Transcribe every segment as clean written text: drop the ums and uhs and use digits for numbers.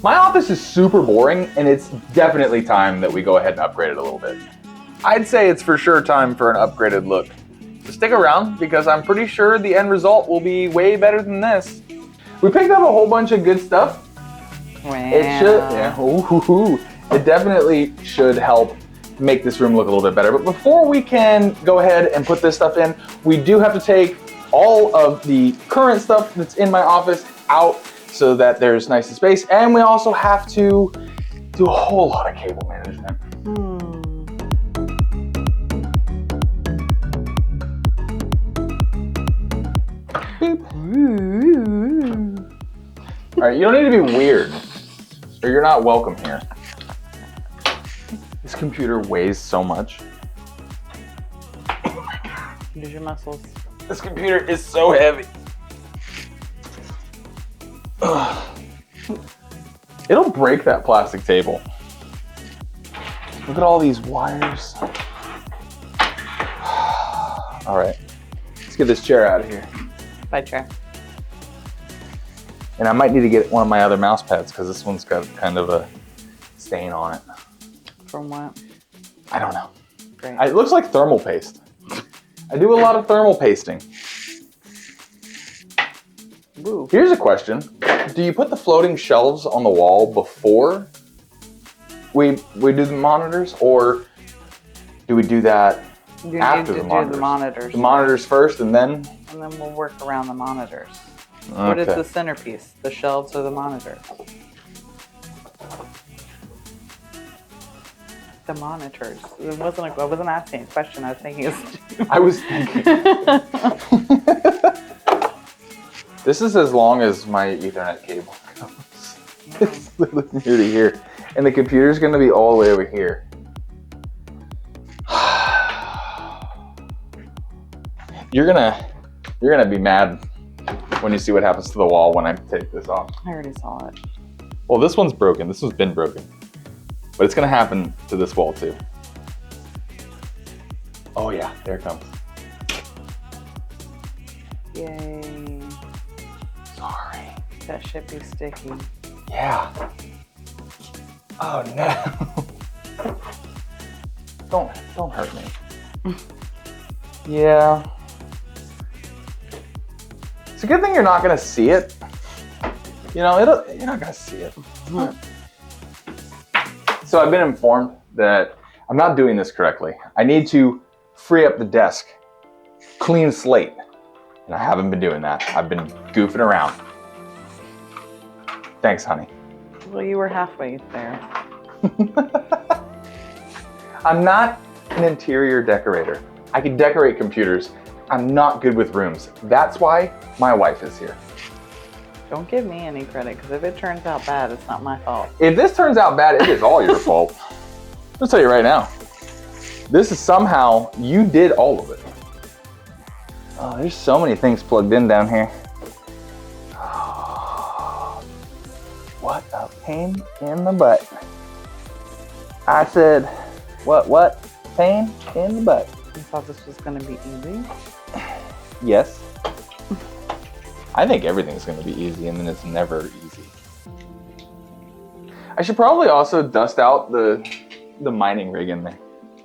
My office is super boring, and it's definitely time that we go ahead and upgrade it a little bit. I'd say it's for sure time for an upgraded look. So stick around, because I'm pretty sure the end result will be way better than this. We picked up a whole bunch of good stuff. Wow. It should, yeah, ooh, it definitely should help make this room look a little bit better. But before we can go ahead and put this stuff in, we do have to take all of the current stuff that's in my office out so that there's nice space. And we also have to do a whole lot of cable management. All right, you don't need to be weird, or you're not welcome here. This computer weighs so much. Oh my God. Use your muscles. This computer is so heavy. Ugh. It'll break that plastic table. Look at all these wires. All right, let's get this chair out of here. Bye, chair. And I might need to get one of my other mouse pads because this one's got kind of a stain on it. From what? I don't know. Great. It looks like thermal paste. I do a lot of thermal pasting. Ooh. Here's a question. Do you put the floating shelves on the wall before we do the monitors, or do we do that You after need to the monitors? do the monitors. The monitors first and then? And then we'll work around the monitors. Okay. What is the centerpiece? The shelves or the monitors? The monitors. I wasn't asking a question. I was thinking. I was thinking. This is as long as my Ethernet cable goes. It's literally here to here. And the computer's gonna be all the way over here. You're gonna be mad when you see what happens to the wall when I take this off. I already saw it. Well, this one's broken. This one's been broken. But it's gonna happen to this wall too. Oh yeah, there it comes. Yay. Sorry. That should be sticky. Yeah. Oh no. Don't hurt me. Yeah. It's a good thing you're not gonna see it. You know, you're not gonna see it. So I've been informed that I'm not doing this correctly. I need to free up the desk, clean slate. And I haven't been doing that. I've been goofing around. Thanks, honey. Well, you were halfway there. I'm not an interior decorator. I can decorate computers. I'm not good with rooms. That's why my wife is here. Don't give me any credit, because if it turns out bad, it's not my fault. If this turns out bad, it is all your fault. I'll tell you right now. This is somehow, you did all of it. Oh, there's so many things plugged in down here. Oh, what a pain in the butt. I said, what? Pain in the butt. You thought this was going to be easy? Yes. I think everything's going to be easy, and then it's never easy. I should probably also dust out the mining rig in there.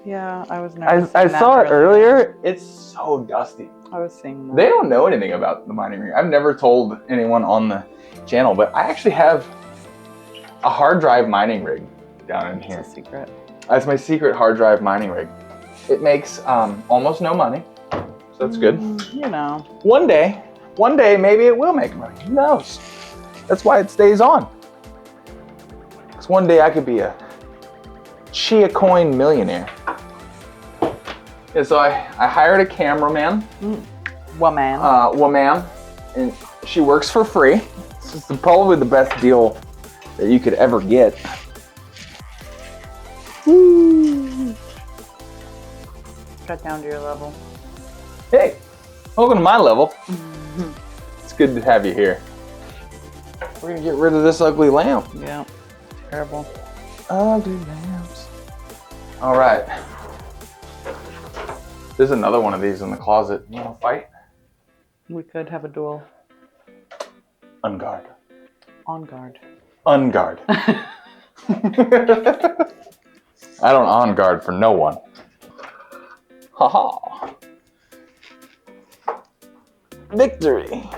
Yeah, I was nervous. I saw it earlier. It's so dusty. I was seeing that. They don't know anything about the mining rig. I've never told anyone on the channel, but I actually have a hard drive mining rig down in here. It's a secret. That's my secret hard drive mining rig. It makes almost no money, so that's good. You know. One day, maybe it will make money. Who knows? That's why it stays on. Because one day I could be a Chia coin millionaire. Yeah, so I hired a cameraman. Woman. And she works for free. This is probably the best deal that you could ever get. Woo. Cut down to your level. Hey, welcome to my level. It's good to have you here. We're gonna get rid of this ugly lamp. Yeah, terrible. Ugly lamps. All right. There's another one of these in the closet. You wanna fight? We could have a duel. On guard. On guard. unguard. I don't on guard for no one. Haha. Victory.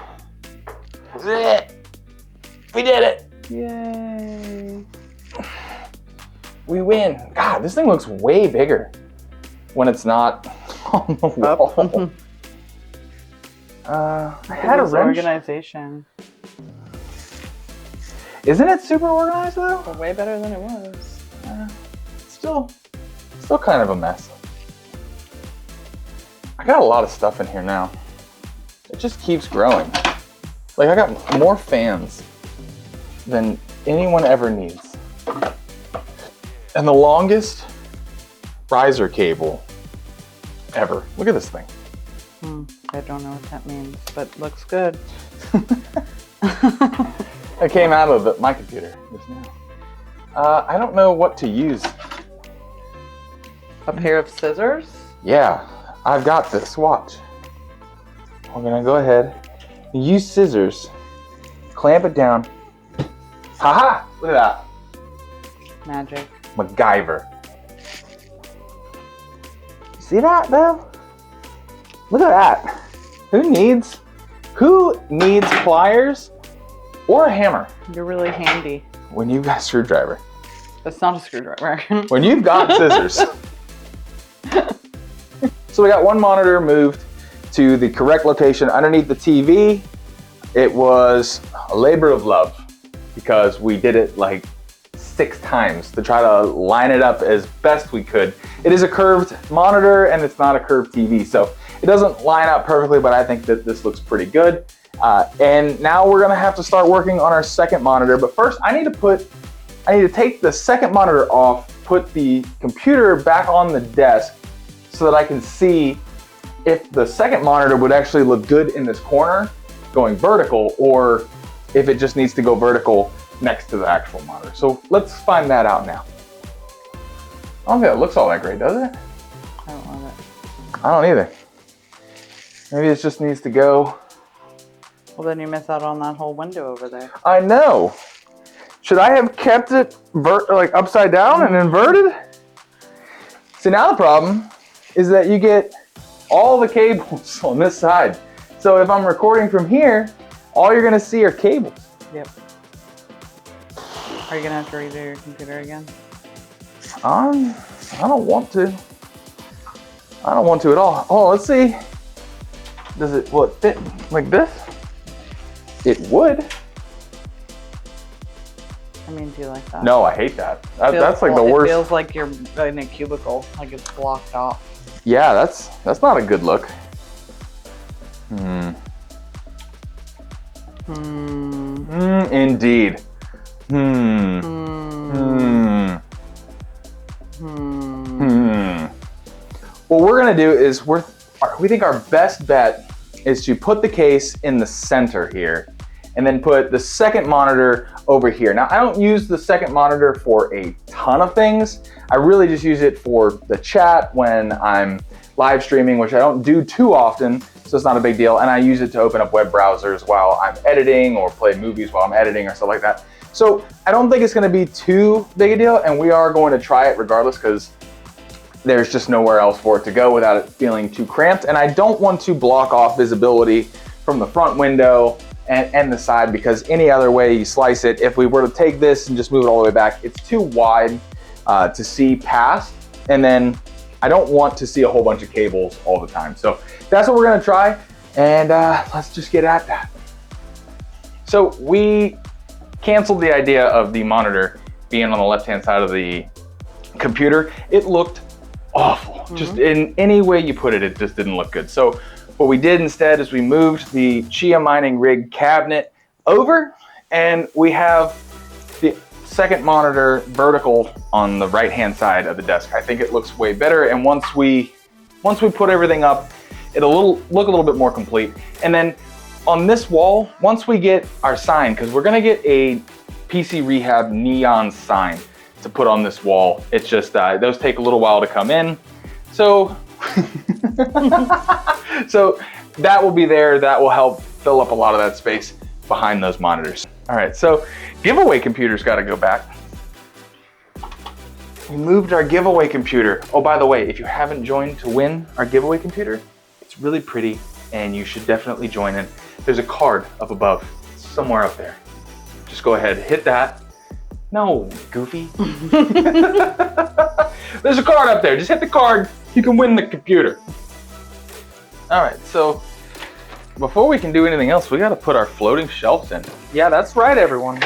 We did it. Yay. We win. God, this thing looks way bigger when it's not on the wall. I had a wrench. Organization. Isn't it super organized though? Well, way better than it was. Still kind of a mess. I got a lot of stuff in here now. It just keeps growing. Like I got more fans than anyone ever needs. And the longest riser cable ever. Look at this thing. I don't know what that means, but looks good. It came out of my computer just now. I don't know what to use. A pair of scissors? Yeah, I've got this. Watch. We're gonna go ahead and use scissors, clamp it down. Haha! Look at that. Magic. MacGyver. See that though? Look at that. Who needs pliers or a hammer You're really handy. when you've got a screwdriver? That's not a screwdriver. When you've got scissors. So we got one monitor moved to the correct location underneath the TV. It was a labor of love because we did it like 6 times to try to line it up as best we could. It is a curved monitor and it's not a curved TV, so it doesn't line up perfectly, but I think that this looks pretty good. And now we're gonna have to start working on our second monitor, but first I need to take the second monitor off, put the computer back on the desk so that I can see if the second monitor would actually look good in this corner going vertical, or if it just needs to go vertical next to the actual monitor. So let's find that out now. I don't think it looks all that great, does it? I don't love it. I don't either. Maybe it just needs to go. Well, then you miss out on that whole window over there. I know. Should I have kept it like upside down and inverted? See, now the problem is that you get all the cables on this side. So if I'm recording from here, all you're gonna see are cables. Yep. Are you gonna have to redo your computer again? I don't want to. I don't want to at all. Oh, let's see. Will it fit like this? It would. I mean, do you like that? No, I hate that. That's like the worst. It feels like you're in a cubicle, like it's blocked off. Yeah, that's not a good look. Indeed. What we're gonna do is we think our best bet is to put the case in the center here and then put the second monitor over here. Now, I don't use the second monitor for a ton of things. I really just use it for the chat when I'm live streaming, which I don't do too often, so it's not a big deal. And I use it to open up web browsers while I'm editing or play movies while I'm editing or stuff like that. So I don't think it's gonna be too big a deal, and we are going to try it regardless because there's just nowhere else for it to go without it feeling too cramped. And I don't want to block off visibility from the front window and the side, because any other way you slice it, if we were to take this and just move it all the way back, it's too wide to see past. And then I don't want to see a whole bunch of cables all the time. So that's what we're gonna try, and let's just get at that. So we canceled the idea of the monitor being on the left-hand side of the computer. It looked awful. Just in any way you put it, it just didn't look good. So what we did instead is we moved the Chia mining rig cabinet over, and we have the second monitor vertical on the right-hand side of the desk. I think it looks way better, and once we put everything up, it'll look a little bit more complete. And then on this wall, once we get our sign, because we're gonna get a PC Rehab neon sign to put on this wall. It's just, those take a little while to come in. So, so that will be there. That will help fill up a lot of that space. behind those monitors. All right, so giveaway computer's got to go back. We moved our giveaway computer. Oh, by the way, if you haven't joined to win our giveaway computer, it's really pretty and you should definitely join in. There's a card up above, somewhere up there. Just go ahead, hit that. No, goofy. There's a card up there, just hit the card, you can win the computer. All right, so before we can do anything else, we gotta put our floating shelves in. Yeah, that's right, everyone.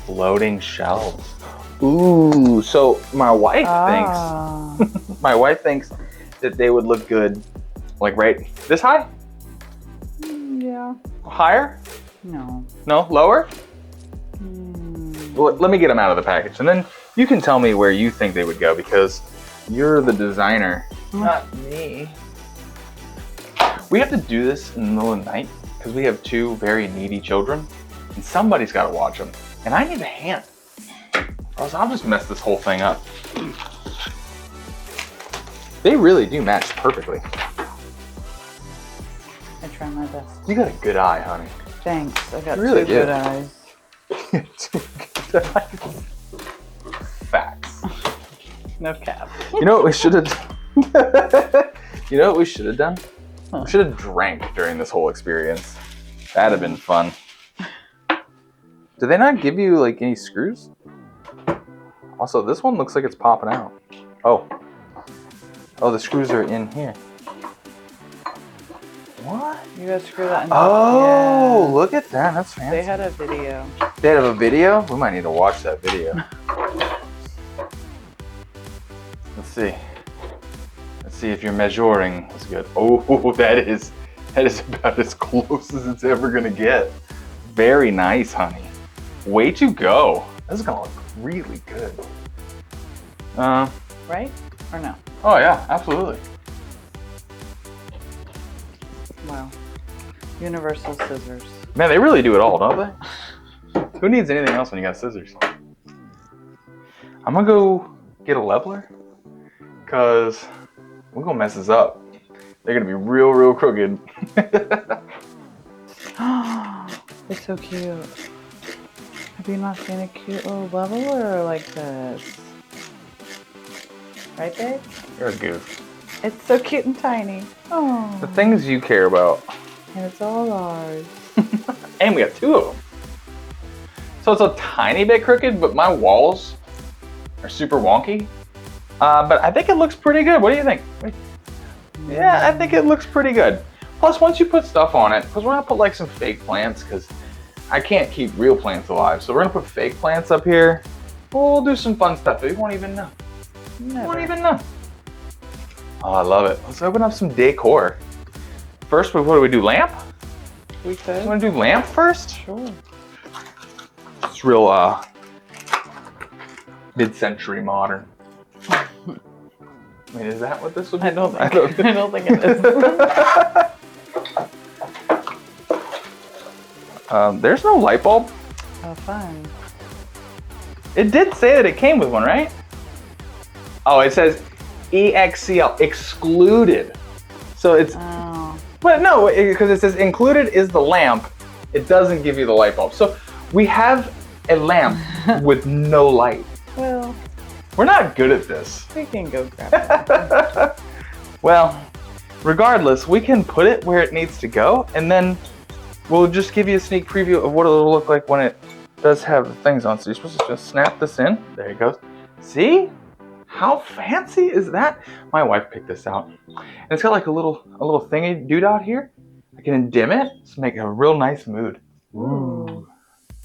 Floating shelves. Ooh, so my wife thinks, my wife thinks that they would look good, like right this high? Yeah. Higher? No. No, lower? Well, let me get them out of the package and then you can tell me where you think they would go because you're the designer, not me. We have to do this in the middle of the night because we have 2 very needy children and somebody's got to watch them and I need a hand. Or else I'll just mess this whole thing up. They really do match perfectly. I try my best. You got a good eye, honey. Thanks. I got really 2 good eyes. 2 good eyes. Facts. No cap. You know what we should have You know what we should have done? Huh. We should have drank during this whole experience. That'd have been fun. Do they not give you like any screws? Also, this one looks like it's popping out. Oh. Oh, the screws are in here. What? You gotta screw that in. Oh, Yeah. look at that. That's fancy. They had a video. They have a video? We might need to watch that video. Let's see. Let's see if your measuring was good. Oh, that is about as close as it's ever gonna get. Very nice, honey. Way to go. This is gonna look really good. Right? Or no? Oh yeah, absolutely. Wow. Universal scissors. Man, they really do it all, don't they? Who needs anything else when you got scissors? I'm gonna go get a leveler because we're gonna mess this up. They're gonna be real, real crooked. It's so cute. Have you not seen a cute little leveler like this? Right, babe? You're a goof. It's so cute and tiny. Oh. The things you care about. And it's all ours. And we have 2 of them. So it's a tiny bit crooked, but my walls are super wonky. But I think it looks pretty good. What do you think? Yeah, I think it looks pretty good. Plus, once you put stuff on it, because we're gonna put like some fake plants, because I can't keep real plants alive. So we're gonna put fake plants up here. We'll do some fun stuff, but you won't even know. Never. You won't even know. Oh, I love it. Let's open up some decor. First, what do we do? Lamp? We could. You want to do lamp first? Sure. It's real mid-century modern. I mean, is that what this would be? I don't think it is. There's no light bulb. Oh, fun. It did say that it came with one, right? Oh, it says EXCL, excluded. So it's, but no, because it says included is the lamp. It doesn't give you the light bulb. So we have a lamp with no light. Well, we're not good at this. we can go grab it. Well, regardless, we can put it where it needs to go, and then we'll just give you a sneak preview of what it'll look like when it does have the things on. So you're supposed to just snap this in. There it goes. See? How fancy is that? My wife picked this out. And it's got like a little thingy doodad here. I can dim it to make a real nice mood. Ooh.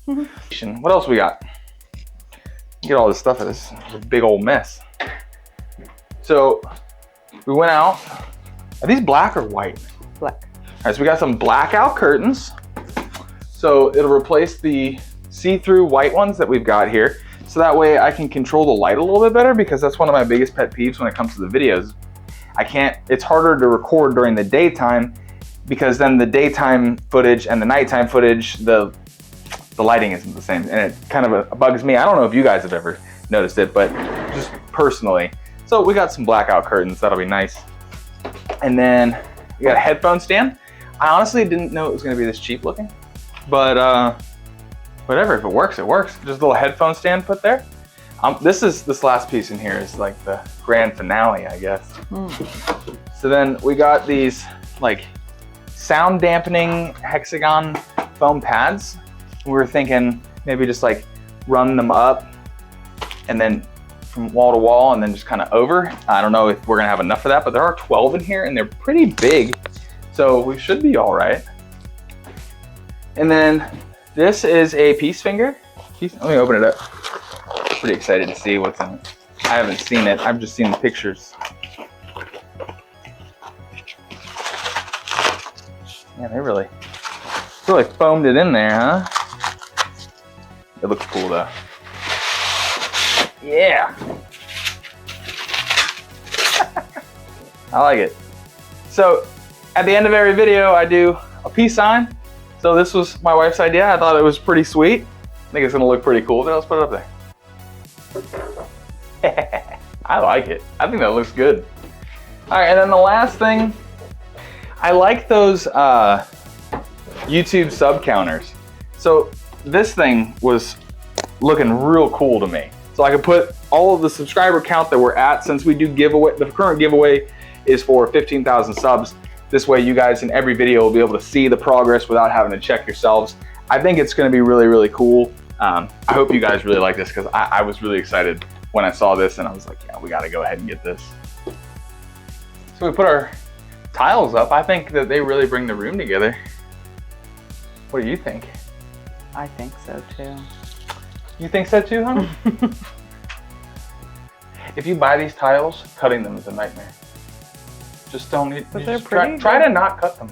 What else we got? Get all this stuff in this big old mess. So we went out. Are these black or white? Black. All right, so we got some blackout curtains. So it'll replace the see-through white ones that we've got here. So that way I can control the light a little bit better, because that's one of my biggest pet peeves when it comes to the videos. It's harder to record during the daytime, because then the daytime footage and the nighttime footage, the lighting isn't the same, and it kind of bugs me. I don't know if you guys have ever noticed it, but just personally. So we got some blackout curtains, that'll be nice. And then we got a headphone stand. I honestly didn't know it was gonna be this cheap looking. but whatever, if it works, it works. Just a little headphone stand put there. This last piece in here is like the grand finale, I guess. So then we got these like sound dampening Hexagon foam pads. We were thinking maybe just like run them up and then from wall to wall and then just kind of over. I don't know if we're gonna have enough of that, but there are 12 in here and they're pretty big. So we should be all right. And then this is a peace finger. Let me open it up. Pretty excited to see what's in it. I haven't seen it, I've just seen the pictures. Yeah, they really foamed it in there, huh? It looks cool though. Yeah. I like it. So at the end of every video, I do a peace sign. So this was my wife's idea. I thought it was pretty sweet. I think it's gonna look pretty cool. Then let's put it up there. I like it. I think that looks good. All right, and then the last thing, I like those YouTube sub counters. So this thing was looking real cool to me. So I could put all of the subscriber count that we're at, since we do giveaway, the current giveaway is for 15,000 subs. This way you guys in every video will be able to see the progress without having to check yourselves. I think it's gonna be really, really cool. I hope you guys really like this because I was really excited when I saw this and I was like, yeah, we gotta go ahead and get this. So we put our tiles up. I think that they really bring the room together. What do you think? I think so too. You think so too, huh? If you buy these tiles, cutting them is a nightmare. Just don't need, but they're try to not cut them.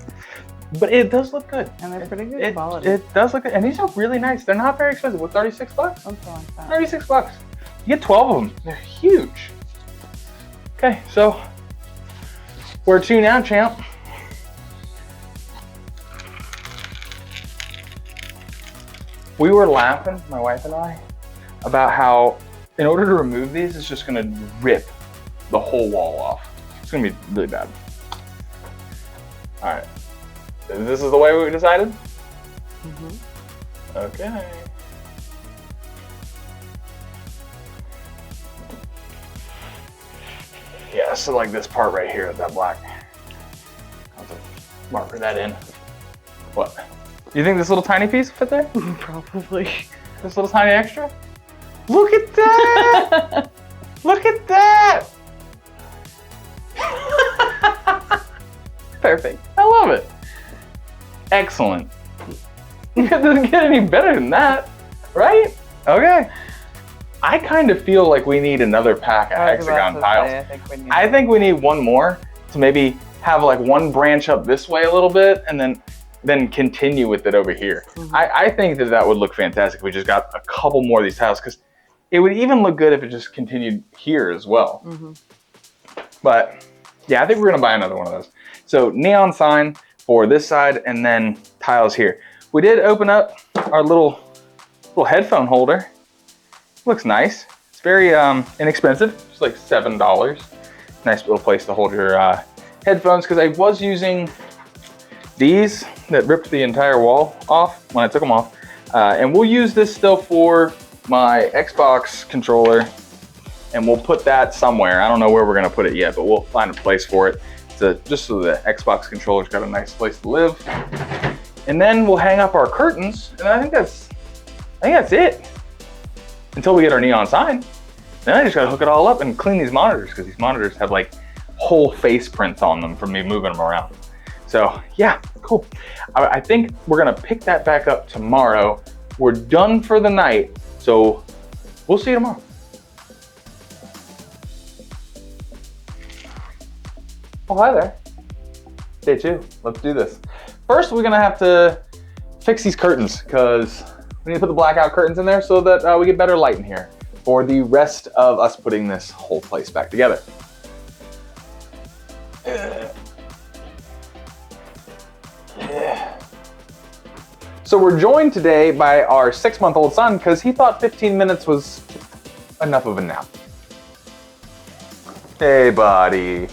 But it does look good. And they're pretty good quality. It does look good. And these are really nice. They're not very expensive. What, 36 bucks? Something like that. 36 bucks. You get 12 of them. They're huge. Okay, so where to now, champ? We were laughing, my wife and I, about how in order to remove these, it's just gonna rip the whole wall off. It's gonna be really bad. All right, this is the way we decided? Mm-hmm. Okay. Yeah, so like this part right here, that black. I'll have to marker that in. What? You think this little tiny piece will fit there? Probably. This little tiny extra? Look at that! Look at that! Perfect. I love it. Excellent. It doesn't get any better than that, right? Okay. I kind of feel like we need another pack of Hexagon tiles. I think we need one more to maybe have like one branch up this way a little bit and then continue with it over here. Mm-hmm. I think that would look fantastic if we just got a couple more of these tiles, because it would even look good if it just continued here as well. Mm-hmm. But yeah, I think we're gonna buy another one of those. So neon sign for this side and then tiles here. We did open up our little headphone holder. Looks nice. It's very inexpensive. It's like $7. Nice little place to hold your headphones, because I was using these that ripped the entire wall off when I took them off. And we'll use this still for my Xbox controller, and we'll put that somewhere. I don't know where we're gonna put it yet, but we'll find a place for it. Just so the Xbox controller's got a nice place to live. And then we'll hang up our curtains, and I think that's it. Until we get our neon sign. Then I just gotta hook it all up and clean these monitors, because these monitors have like whole face prints on them from me moving them around. So yeah, cool. I think we're gonna pick that back up tomorrow. We're done for the night, so we'll see you tomorrow. Oh, hi there. Day 2, let's do this. First, we're gonna have to fix these curtains, because we need to put the blackout curtains in there so that we get better light in here for the rest of us putting this whole place back together. So we're joined today by our 6-month-old son, because he thought 15 minutes was enough of a nap. Hey, buddy.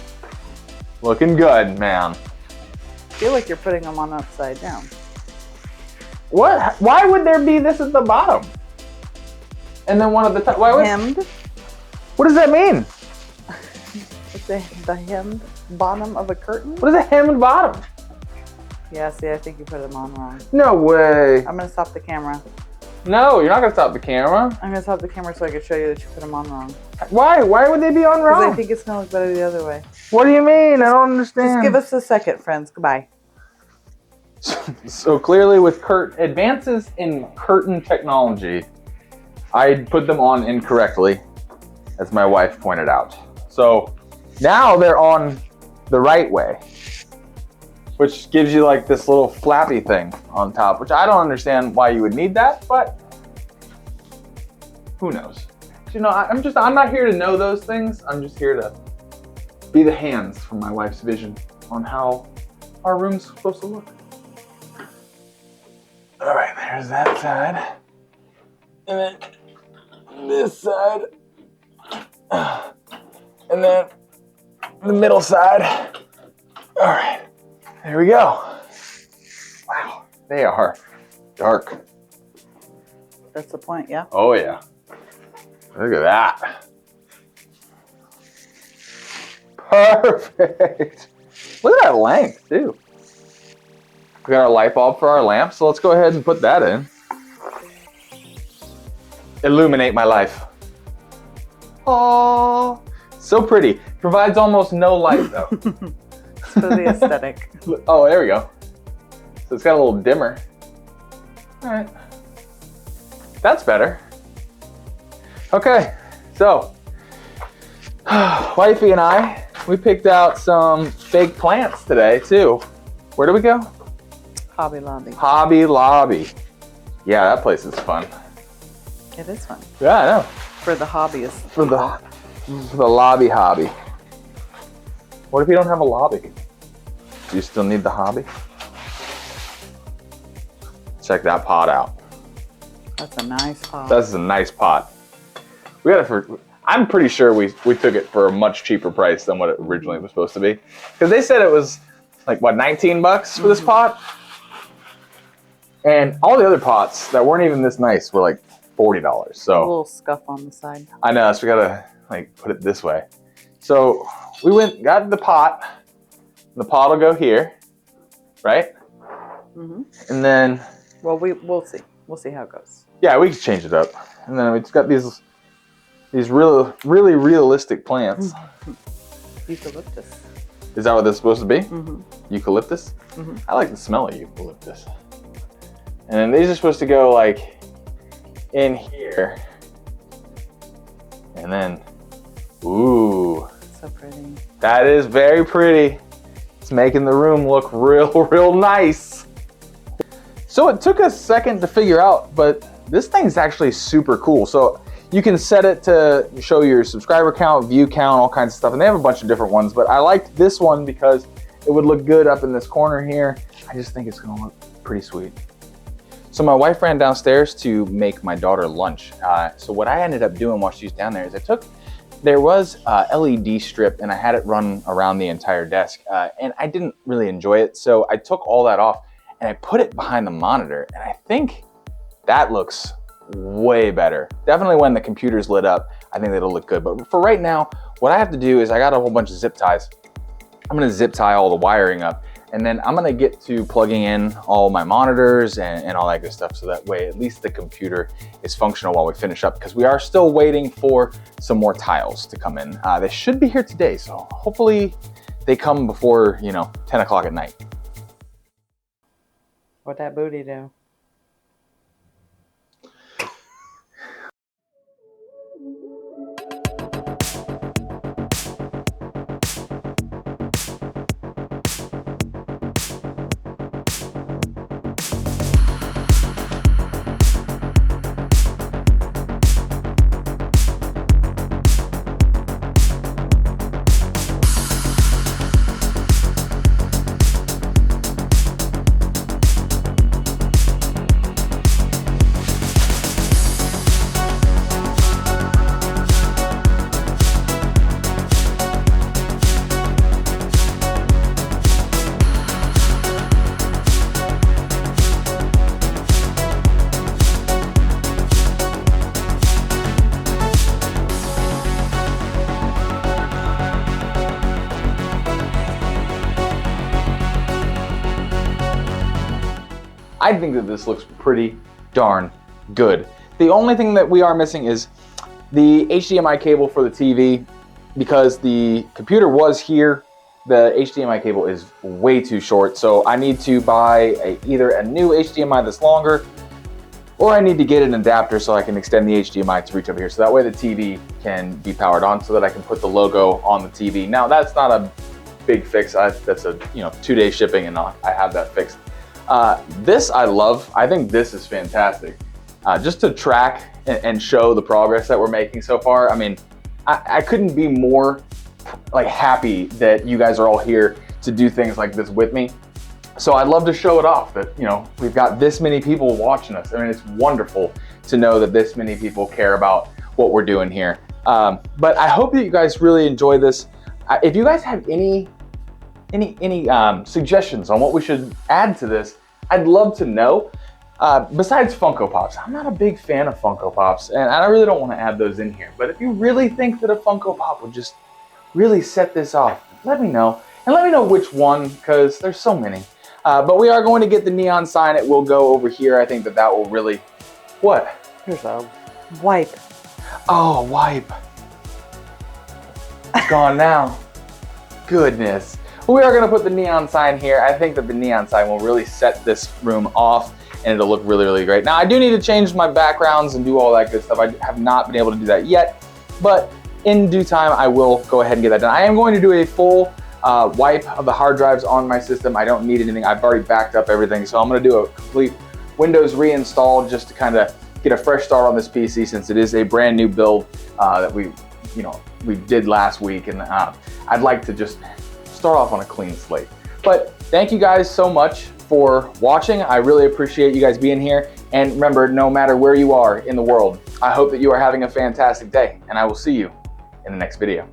Looking good, man. I feel like you're putting them on upside down. What? Why would there be this at the bottom? And then one at the top. Why would? Hemmed. What does that mean? It's the hemmed bottom of a curtain? What is a hemmed bottom? Yeah, see, I think you put them on wrong. No way. I'm gonna stop the camera. No, you're not gonna stop the camera. I'm gonna stop the camera so I can show you that you put them on wrong. Why? Why would they be on Because wrong? I think it's gonna look better the other way. What do you mean? I don't understand. Just give us a second, friends. Goodbye. So clearly with advances in curtain technology, I put them on incorrectly, as my wife pointed out. So now they're on the right way, which gives you like this little flappy thing on top, which I don't understand why you would need that, but who knows? You know, I'm not here to know those things. I'm just here to be the hands for my wife's vision on how our room's supposed to look. All right, there's that side. And then this side. And then the middle side. All right, there we go. Wow, they are dark. That's the point, yeah? Oh yeah. Look at that. Perfect. Look at that length, too. We got our light bulb for our lamp, so let's go ahead and put that in. Illuminate my life. Oh, so pretty. Provides almost no light, though. It's for the aesthetic. Oh, there we go. So it's got a little dimmer. All right. That's better. Okay, so wifey and I, we picked out some fake plants today too. Where do we go? Hobby Lobby. Hobby Lobby. Yeah, that place is fun. It is fun. Yeah, I know. For the hobbyists. For the lobby hobby. What if you don't have a lobby? Do you still need the hobby? Check that pot out. That's a nice pot. That's a nice pot. We got it for, I'm pretty sure we took it for a much cheaper price than what it originally was supposed to be. Because they said it was like, what, 19 bucks for this pot? And all the other pots that weren't even this nice were like $40. So a little scuff on the side. I know, so we gotta like put it this way. So we got the pot. The pot will go here, right? Mm-hmm. And then, well, we'll see. We'll see how it goes. Yeah, we can change it up. And then we just got these really realistic plants. Eucalyptus. Is that what this is supposed to be? Mm-hmm. Eucalyptus? Mm-hmm. I like the smell of eucalyptus. And then these are supposed to go like in here. And then, ooh. So pretty. That is very pretty. It's making the room look real nice. So it took a second to figure out, but this thing's actually super cool. So you can set it to show your subscriber count, view count, all kinds of stuff. And they have a bunch of different ones, but I liked this one because it would look good up in this corner here. I just think it's gonna look pretty sweet. So my wife ran downstairs to make my daughter lunch. So what I ended up doing while she was down there is there was a LED strip and I had it run around the entire desk and I didn't really enjoy it. So I took all that off and I put it behind the monitor and I think that looks way better. Definitely when the computer's lit up, I think that'll look good. But for right now, what I have to do is I got a whole bunch of zip ties. I'm gonna zip tie all the wiring up and then I'm gonna get to plugging in all my monitors and all that good stuff so that way at least the computer is functional while we finish up because we are still waiting for some more tiles to come in. They should be here today, so hopefully they come before, 10 o'clock at night. What that booty do? I think that this looks pretty darn good. The only thing that we are missing is the HDMI cable for the TV. Because the computer was here, the HDMI cable is way too short. So I need to buy either a new HDMI that's longer, or I need to get an adapter so I can extend the HDMI to reach over here. So that way the TV can be powered on so that I can put the logo on the TV. Now that's not a big fix. That's a 2-day shipping and I have that fixed. This I love. I think this is fantastic. Just to track and show the progress that we're making so far. I mean, I couldn't be more like happy that you guys are all here to do things like this with me. So I'd love to show it off that, we've got this many people watching us. I mean, it's wonderful to know that this many people care about what we're doing here. But I hope that you guys really enjoy this. If you guys have any suggestions on what we should add to this, I'd love to know. Besides Funko Pops, I'm not a big fan of Funko Pops, and I really don't want to add those in here. But if you really think that a Funko Pop would just really set this off, let me know. And let me know which one, because there's so many. But we are going to get the neon sign. It will go over here. I think that will really... What? Here's a wipe. Oh, a wipe. It's gone now. Goodness. We are going to put the neon sign here. I think that the neon sign will really set this room off, and it'll look really, really great. Now, I do need to change my backgrounds and do all that good stuff. I have not been able to do that yet, but in due time, I will go ahead and get that done. I am going to do a full wipe of the hard drives on my system. I don't need anything. I've already backed up everything, so I'm going to do a complete Windows reinstall just to kind of get a fresh start on this PC, since it is a brand new build that we did last week, and I'd like to just start off on a clean slate. But thank you guys so much for watching. I really appreciate you guys being here. And remember, no matter where you are in the world, I hope that you are having a fantastic day, and I will see you in the next video.